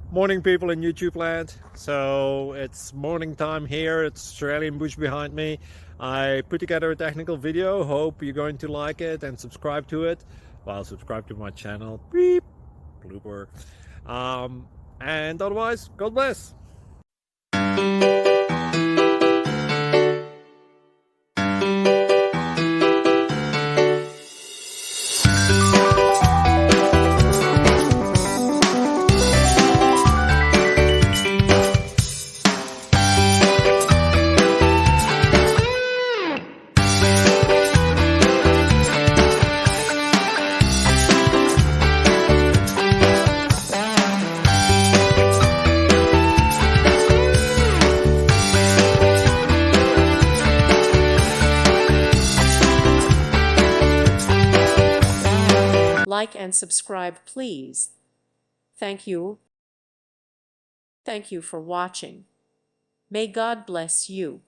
Morning, people in YouTube land. So it's morning time here. It's Australian bush behind me. I put together a technical video. Hope you're going to like it and subscribe to it. Well, subscribe to my channel. Beep, blooper. And otherwise, God bless. Like and subscribe, please. Thank you. Thank you for watching. May God bless you.